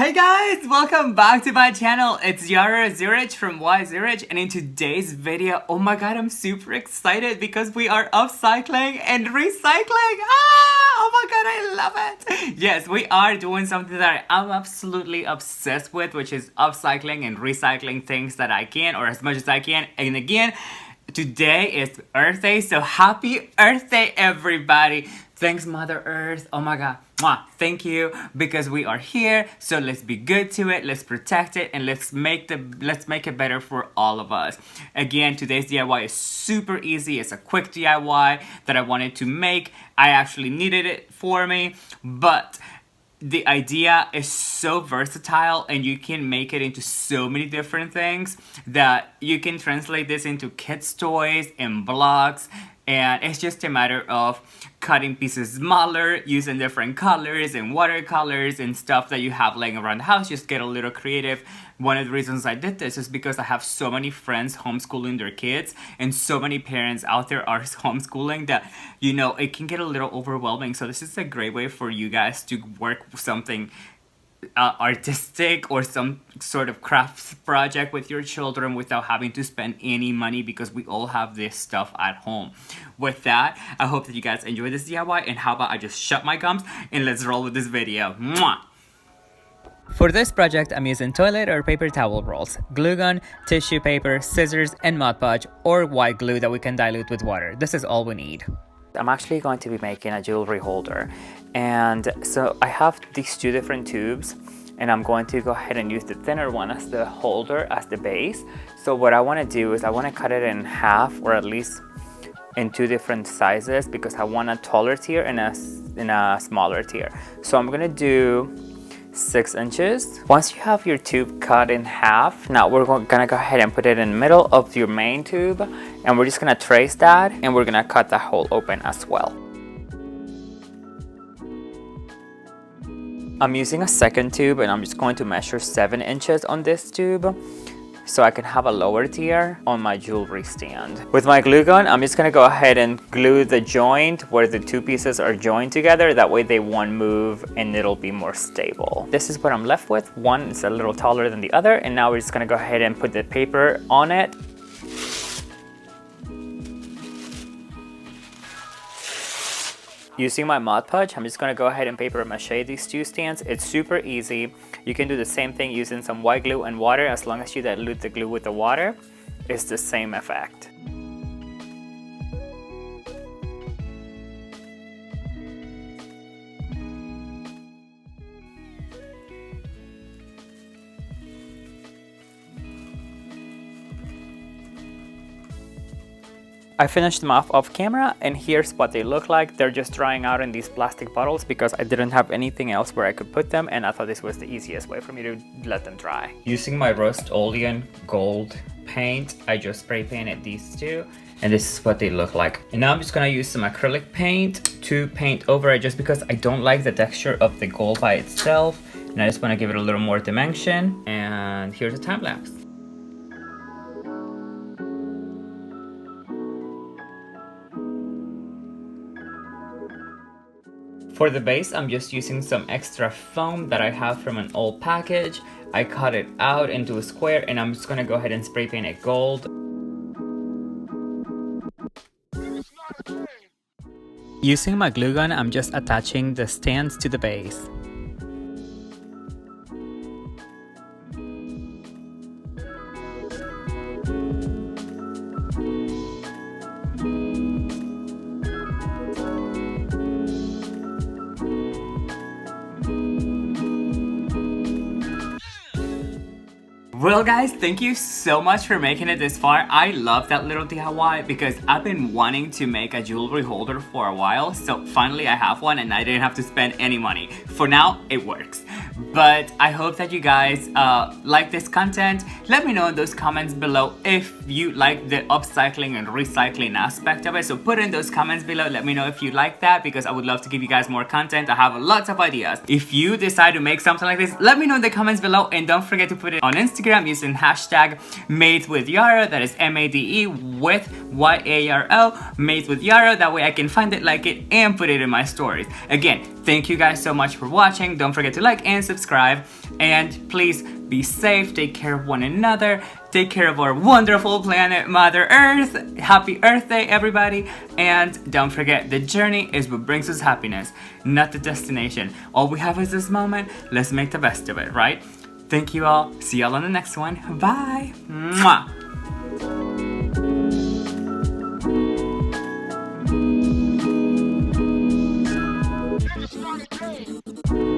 Hey guys, welcome back to my channel. It's Yaro Zurich from Y Zurich, and in today's video, oh my god, I'm super excited because we are upcycling and recycling. Oh my god, I love it. Yes, we are doing something that I'm absolutely obsessed with, which is upcycling and recycling things that I can, or as much as I can. And again, today is Earth Day, so happy Earth Day, everybody. Thanks, Mother Earth. Oh my god. Mwah. Thank you, because we are here. So let's be good to it. Let's protect it, and let's make it better for all of us. Again, today's DIY is super easy. It's a quick DIY that I wanted to make. I actually needed it for me, but the idea is so versatile and you can make it into so many different things that you can translate this into kids' toys and blocks. And it's just a matter of cutting pieces smaller, using different colors and watercolors and stuff that you have laying around the house. Just get a little creative. One of the reasons I did this is because I have so many friends homeschooling their kids, and so many parents out there are homeschooling that, you know, it can get a little overwhelming. So this is a great way for you guys to work with something artistic or some sort of crafts project with your children without having to spend any money, because we all have this stuff at home. With that, I hope that you guys enjoy this DIY, and how about I just shut my gums and let's roll with this video. Mwah! For this project, I'm using toilet or paper towel rolls, glue gun, tissue paper, scissors, and Mod Podge or white glue that we can dilute with water. This is all we need. I'm actually going to be making a jewelry holder, and so I have these two different tubes, and I'm going to go ahead and use the thinner one as the holder, as the base. So what I want to do is I want to cut it in half, or at least in two different sizes, because I want a taller tier and a smaller tier. So I'm going to do 6 inches. Once you have your tube cut in half, now we're gonna go ahead and put it in the middle of your main tube, and we're just gonna trace that, and we're gonna cut the hole open as well. I'm using a second tube, and I'm just going to measure 7 inches on this tube so I can have a lower tier on my jewelry stand. With my glue gun, I'm just gonna go ahead and glue the joint where the two pieces are joined together. That way they won't move and it'll be more stable. This is what I'm left with. One is a little taller than the other, and now we're just gonna go ahead and put the paper on it. Using my Mod Podge, I'm just going to go ahead and paper mache these two stands. It's super easy. You can do the same thing using some white glue and water. As long as you dilute the glue with the water, it's the same effect. I finished them off camera, and here's what they look like. They're just drying out in these plastic bottles because I didn't have anything else where I could put them, and I thought this was the easiest way for me to let them dry. Using my Rust-Oleum gold paint, I just spray painted these two, and this is what they look like. And now I'm just gonna use some acrylic paint to paint over it, just because I don't like the texture of the gold by itself, and I just want to give it a little more dimension. And here's a time lapse. For the base, I'm just using some extra foam that I have from an old package. I cut it out into a square, and I'm just gonna go ahead and spray paint it gold. Using my glue gun, I'm just attaching the stands to the base. Well guys, thank you so much for making it this far. I love that little DIY because I've been wanting to make a jewelry holder for a while. So finally I have one, and I didn't have to spend any money. For now, it works. But I hope that you guys like this content. Let me know in those comments below if you like the upcycling and recycling aspect of it. So put in those comments below. Let me know if you like that, because I would love to give you guys more content. I have lots of ideas. If you decide to make something like this, let me know in the comments below, and don't forget to put it on Instagram using hashtag MadeWithYaro. That is MADE with Yaro, made with Yaro. That way I can find it, like it, and put it in my stories. Again, thank you guys so much for watching. Don't forget to like and subscribe. And please be safe, take care of one another, take care of our wonderful planet, Mother Earth. Happy Earth Day, everybody. And don't forget, the journey is what brings us happiness, not the destination. All we have is this moment. Let's make the best of it, right? Thank you all. See y'all on the next one. Bye. Mwah. It's not a game.